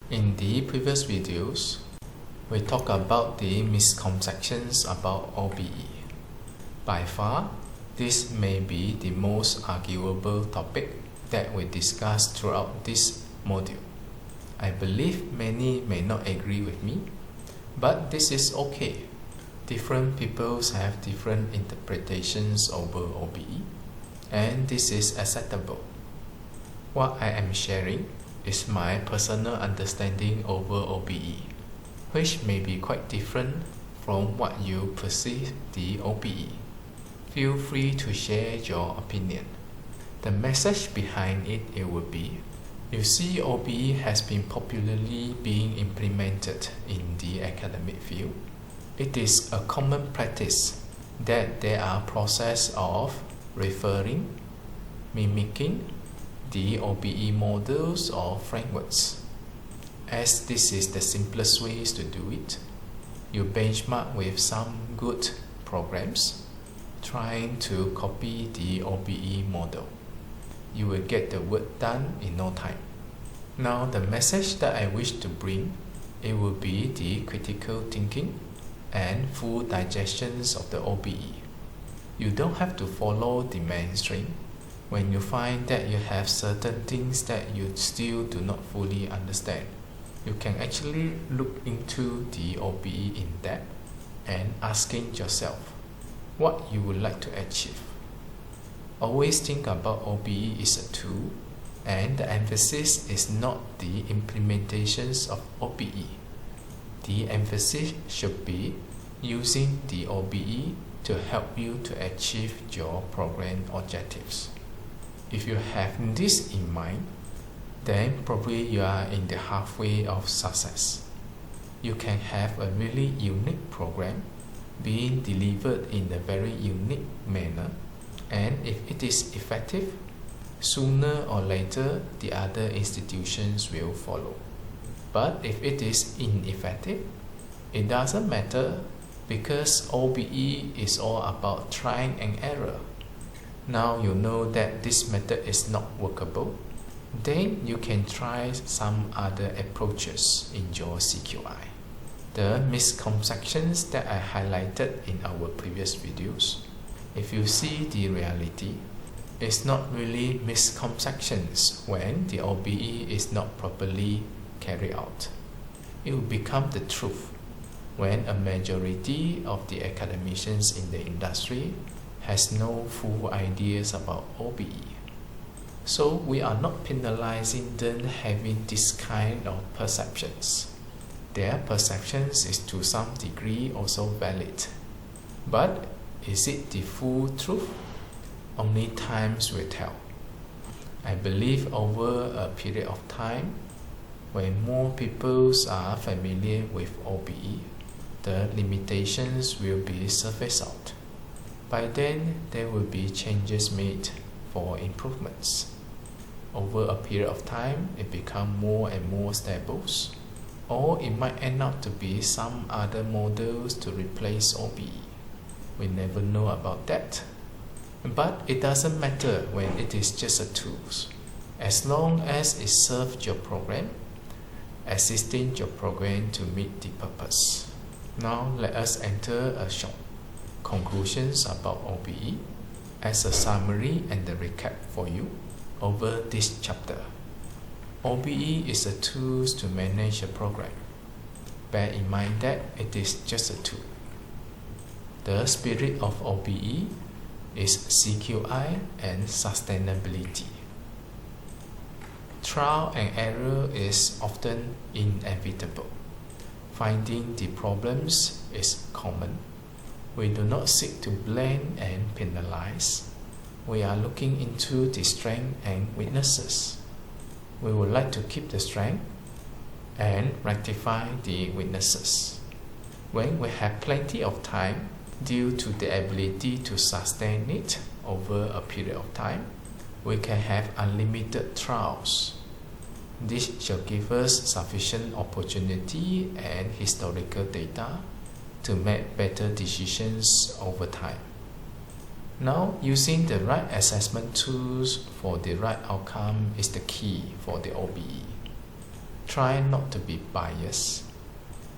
In the previous videos, we talked about the misconceptions about OBE. By far, this may be the most arguable topic that we discuss throughout this module. I believe many may not agree with me, but this is okay. Different people have different interpretations over OBE, and this is acceptable. What I am sharing is my personal understanding over OBE, which may be quite different from what you perceive the OBE. Feel free to share your opinion. The message behind it would be, you see, OBE has been popularly being implemented in the academic field. It is a common practice that there are processes of referring, mimicking the OBE models or frameworks. As this is the simplest ways to do it, you benchmark with some good programs trying to copy the OBE model. You will get the work done in no time. Now the message that I wish to bring, it will be the critical thinking and full digestions of the OBE. You don't have to follow the mainstream. When you find that you have certain things that you still do not fully understand, you can actually look into the OBE in depth and asking yourself what you would like to achieve. Always think about OBE is a tool, and the emphasis is not the implementations of OBE. The emphasis should be using the OBE to help you to achieve your program objectives. If you have this in mind, then probably you are in the halfway of success. You can have a really unique program being delivered in a very unique manner, and if it is effective, sooner or later the other institutions will follow. But if it is ineffective, it doesn't matter, because OBE is all about trying and error. Now you know that this method is not workable, then you can try some other approaches in your CQI. The misconceptions that I highlighted in our previous videos, if you see the reality, it's not really misconceptions when the OBE is not properly carried out. It will become the truth when a majority of the academicians in the industry has no full ideas about OBE. So we are not penalizing them having this kind of perceptions. Their perceptions is to some degree also valid. But is it the full truth? Only times will tell. I believe over a period of time, when more people are familiar with OBE, the limitations will be surfaced out. By then, there will be changes made for improvements. Over a period of time, it becomes more and more stable, or it might end up to be some other models to replace OBE. We never know about that. But it doesn't matter when it is just a tool, as long as it serves your program, assisting your program to meet the purpose. Now let us enter a short conclusions about OBE as a summary and a recap for you over this chapter. OBE is a tool to manage a program. Bear in mind that it is just a tool. The spirit of OBE is CQI and sustainability. Trial and error is often inevitable. Finding the problems is common. We do not seek to blame and penalize. We are looking into the strengths and weaknesses. We would like to keep the strength and rectify the weaknesses. When we have plenty of time, due to the ability to sustain it over a period of time, we can have unlimited trials. This shall give us sufficient opportunity and historical data to make better decisions over time. Now, using the right assessment tools for the right outcome is the key for the OBE. Try not to be biased.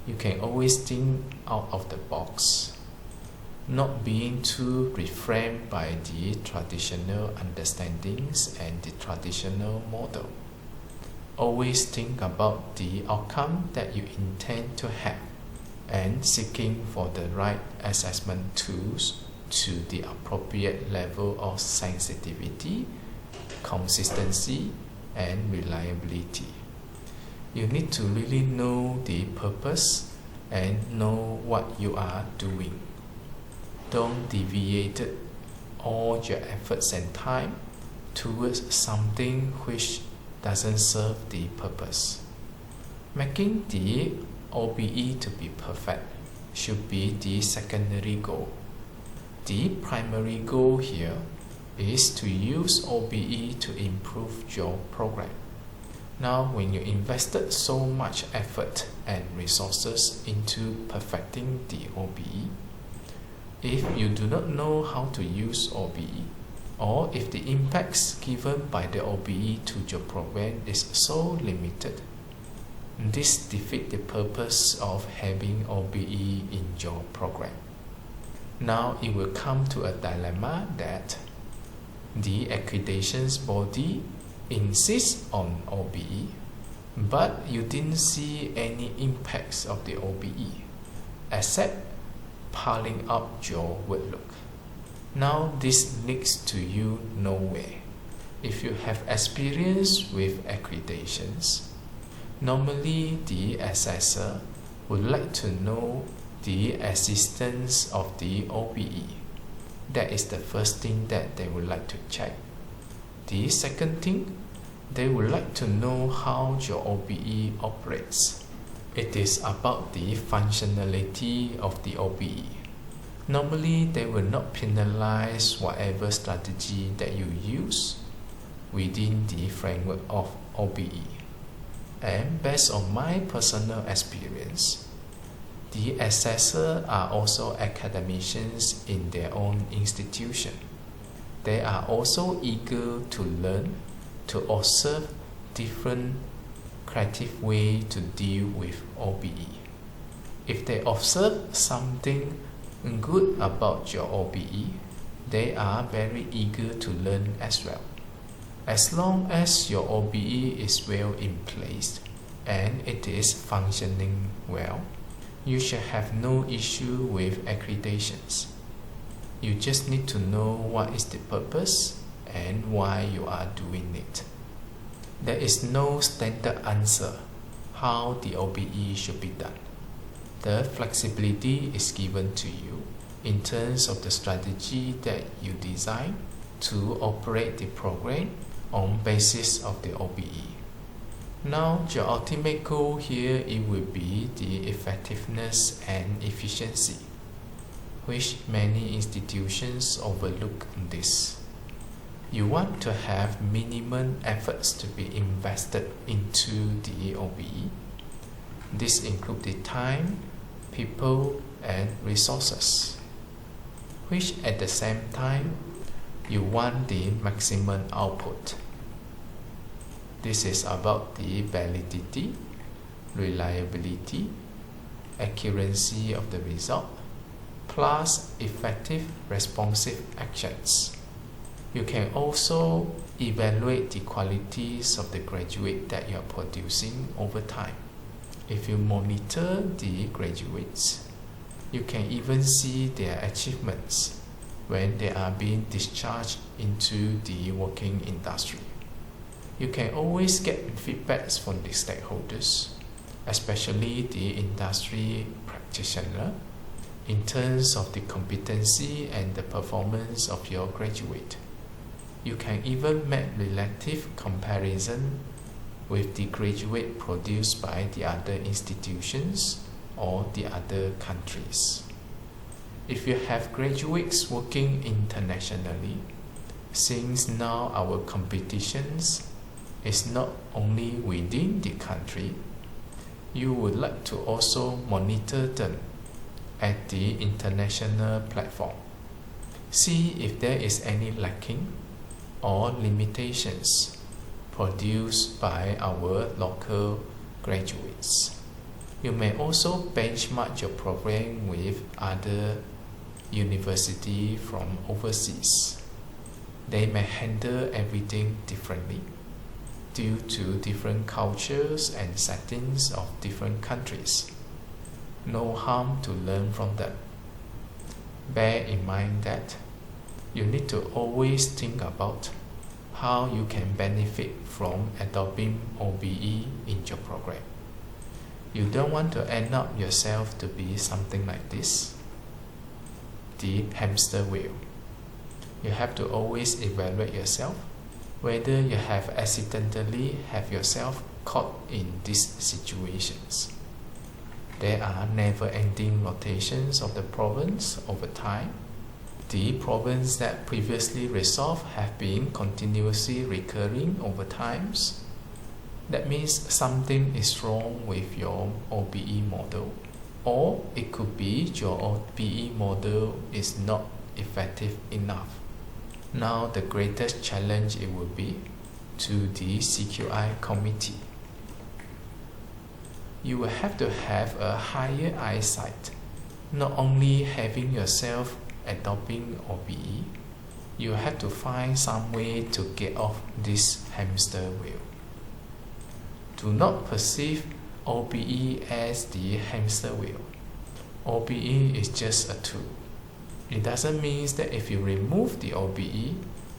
You can always think out of the box, not being too reframed by the traditional understandings and the traditional model. Always think about the outcome that you intend to have and seeking for the right assessment tools to the appropriate level of sensitivity, consistency, and reliability. You need to really know the purpose and know what you are doing. Don't deviate all your efforts and time towards something which doesn't serve the purpose. Making the OBE to be perfect should be the secondary goal. The primary goal here is to use OBE to improve your program. Now, when you invested so much effort and resources into perfecting the OBE, if you do not know how to use OBE, or if the impacts given by the OBE to your program is so limited, this defeats the purpose of having OBE in your program. Now it will come to a dilemma that the accreditations body insists on OBE, but you didn't see any impacts of the OBE, except piling up your workload. Now this leads to you nowhere. If you have experience with accreditations, normally the assessor would like to know the existence of the OBE. That is the first thing that they would like to check. The second thing, they would like to know how your OBE operates. It is about the functionality of the OBE. Normally, they will not penalize whatever strategy that you use within the framework of OBE. And based on my personal experience, the assessors are also academicians in their own institution. They are also eager to learn, to observe different creative ways to deal with OBE. If they observe something good about your OBE, they are very eager to learn as well. As long as your OBE is well in place and it is functioning well, you should have no issue with accreditations. You just need to know what is the purpose and why you are doing it. There is no standard answer how the OBE should be done. The flexibility is given to you in terms of the strategy that you design to operate the program on basis of the OBE. Now, your ultimate goal here, it will be the effectiveness and efficiency, which many institutions overlook this. You want to have minimum efforts to be invested into the OBE. This includes the time, people, and resources, which at the same time, you want the maximum output. This is about the validity, reliability, accuracy of the result, plus effective responsive actions. You can also evaluate the qualities of the graduate that you are producing over time. If you monitor the graduates, you can even see their achievements when they are being discharged into the working industry. You can always get feedbacks from the stakeholders, especially the industry practitioner, in terms of the competency and the performance of your graduate. You can even make relative comparison with the graduate produced by the other institutions or the other countries. If you have graduates working internationally, since now our competitions is not only within the country, you would like to also monitor them at the international platform. See if there is any lacking or limitations produced by our local graduates. You may also benchmark your program with other universities from overseas. They may handle everything differently due to different cultures and settings of different countries. No harm to learn from them. Bear in mind that you need to always think about how you can benefit from adopting OBE in your program. You don't want to end up yourself to be something like this, the hamster wheel. You have to always evaluate yourself whether you have accidentally have yourself caught in these situations. There are never-ending rotations of the problems over time. The problems that previously resolved have been continuously recurring over times. That means something is wrong with your OBE model, or it could be your OBE model is not effective enough. Now the greatest challenge it will be to the CQI committee. You will have to have a higher eyesight, not only having yourself adopting OBE, you have to find some way to get off this hamster wheel. Do not perceive OBE as the hamster wheel. OBE is just a tool. It doesn't mean that if you remove the OBE,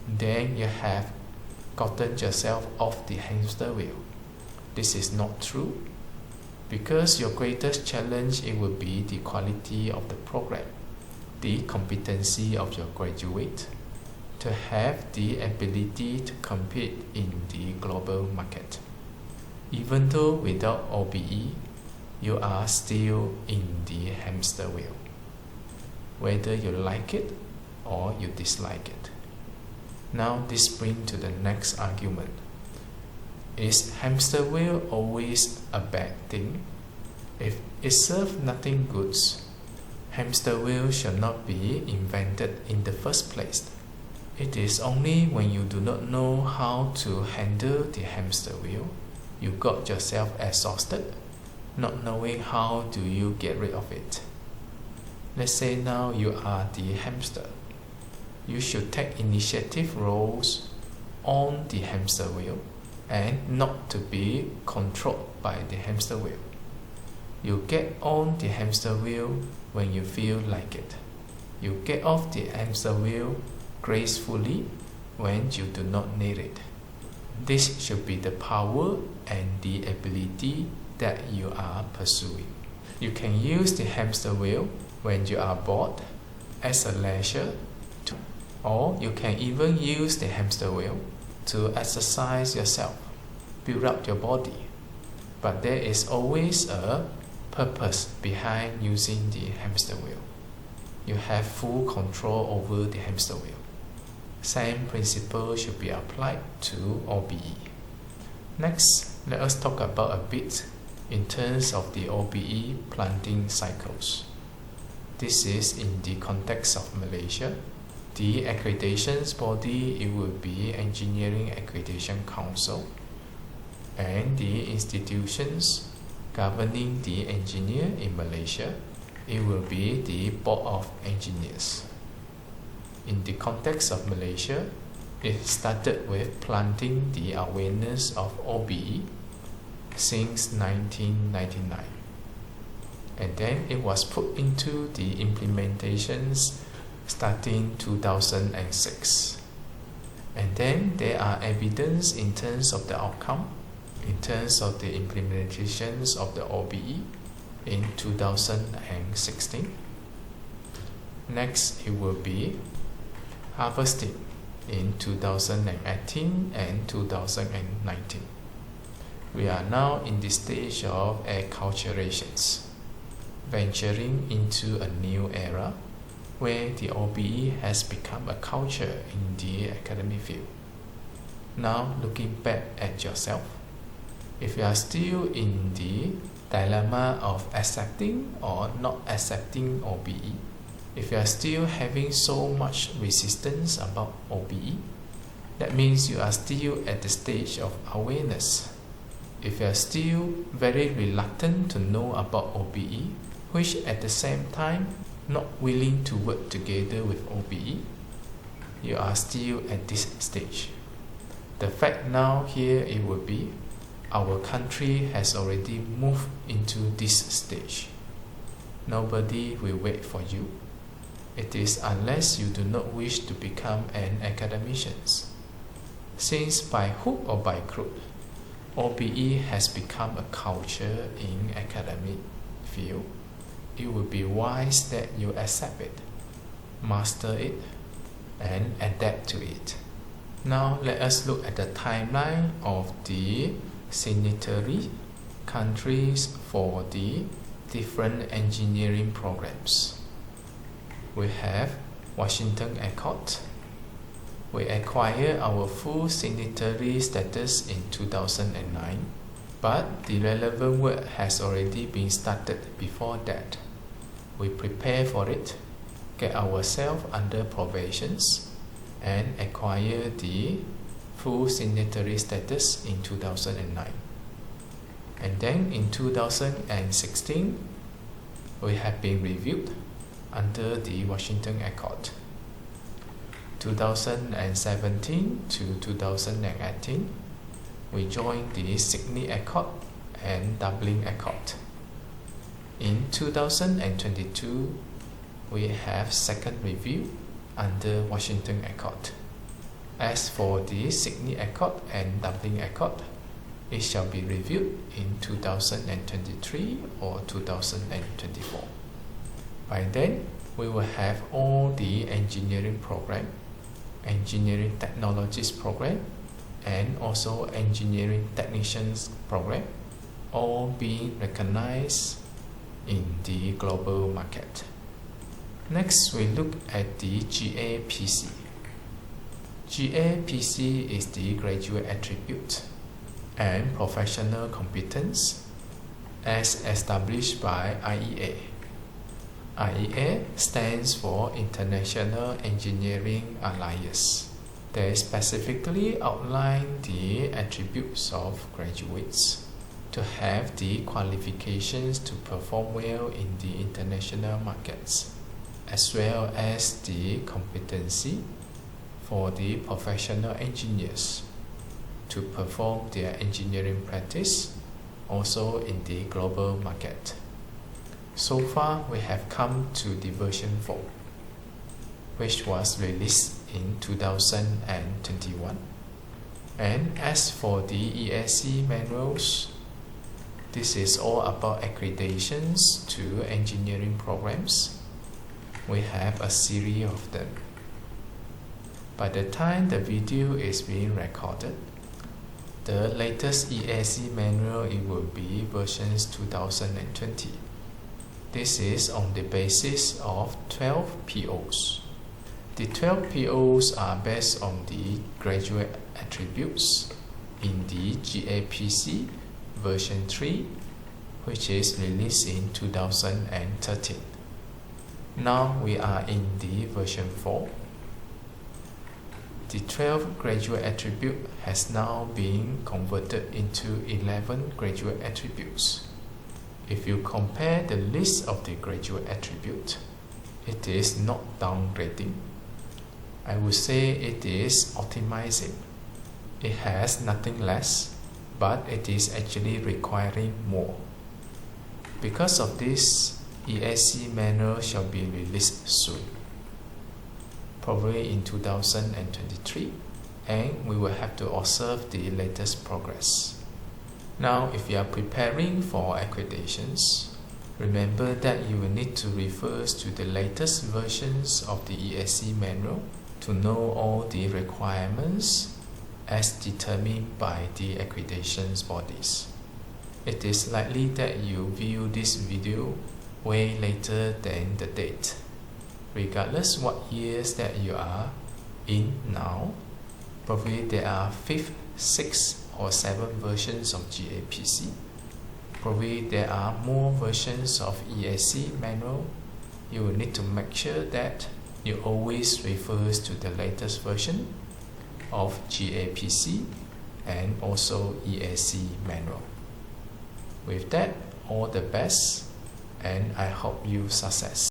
then you have gotten yourself off the hamster wheel. This is not true, because your greatest challenge it will be the quality of the program, the competency of your graduate, to have the ability to compete in the global market. Even though without OBE, you are still in the hamster wheel, whether you like it or you dislike it. Now this brings to the next argument. Is hamster wheel always a bad thing? If it serves nothing good, hamster wheel should not be invented in the first place. It is only when you do not know how to handle the hamster wheel, you got yourself exhausted, not knowing how do you get rid of it. Let's say now you are the hamster. You should take initiative roles on the hamster wheel and not to be controlled by the hamster wheel. You get on the hamster wheel when you feel like it. You get off the hamster wheel gracefully when you do not need it. This should be the power and the ability that you are pursuing. You can use the hamster wheel when you are bored as a leisure, or you can even use the hamster wheel to exercise yourself, build up your body. But there is always a purpose behind using the hamster wheel. You have full control over the hamster wheel. Same principle should be applied to OBE. Next, let us talk about a bit in terms of the OBE planting cycles. This is in the context of Malaysia. The accreditation body, it will be Engineering Accreditation Council, and the institutions governing the engineer in Malaysia, it will be the Board of Engineers. In the context of Malaysia, it started with planting the awareness of OBE since 1999. And then it was put into the implementations starting 2006. And then there are evidence in terms of the outcome, in terms of the implementations of the OBE in 2016. Next, it will be harvesting in 2018 and 2019. We are now in the stage of acculturations, venturing into a new era where the OBE has become a culture in the academic field. Now looking back at yourself, if you are still in the dilemma of accepting or not accepting OBE, if you are still having so much resistance about OBE, that means you are still at the stage of awareness. If you are still very reluctant to know about OBE, which at the same time not willing to work together with OBE, you are still at this stage. The fact now here it will be, our country has already moved into this stage. Nobody will wait for you. It is unless you do not wish to become an academician. Since by hook or by crook, OBE has become a culture in academic field, it would be wise that you accept it, master it, and adapt to it. Now let us look at the timeline of the signatory countries for the different engineering programs. We have Washington Accord. We acquired our full signatory status in 2009, but the relevant work has already been started before that. We prepare for it, get ourselves under probations, and acquire the full signatory status in 2009. And then in 2016, we have been reviewed under the Washington Accord. 2017 to 2018, we joined the Sydney Accord and Dublin Accord. In 2022, we have second review under Washington Accord. As for the Sydney Accord and Dublin Accord, it shall be reviewed in 2023 or 2024. By then, we will have all the engineering program, engineering technologies program, and also engineering technicians program, all being recognized in the global market. Next, we look at the GAPC. GAPC is the graduate attribute and professional competence as established by IEA. IEA stands for International Engineering Alliance. They specifically outline the attributes of graduates to have the qualifications to perform well in the international markets, as well as the competency for the professional engineers to perform their engineering practice also in the global market. So far, we have come to the version 4, which was released in 2021. And as for the ESC manuals, this is all about accreditations to engineering programs. We have a series of them. By the time the video is being recorded, the latest ESC manual, it will be versions 2020. This is on the basis of 12 POs. The 12 POs are based on the graduate attributes in the GAPC version 3, which is released in 2013. Now we are in the version 4. The 12 graduate attribute has now been converted into 11 graduate attributes. If you compare the list of the graduate attribute, it is not downgrading. I would say it is optimizing. It has nothing less, but it is actually requiring more. Because of this, ESC manual shall be released soon, probably in 2023, and we will have to observe the latest progress. Now, if you are preparing for accreditations, remember that you will need to refer to the latest versions of the ESC manual to know all the requirements as determined by the accreditations bodies. It is likely that you view this video way later than the date. Regardless what years that you are in now, probably there are 5th, 6th, or 7 versions of GAPC. Probably there are more versions of ESC manual. You will need to make sure that you always refer to the latest version of GAPC and also EAC manual. With that, all the best, and I hope you success.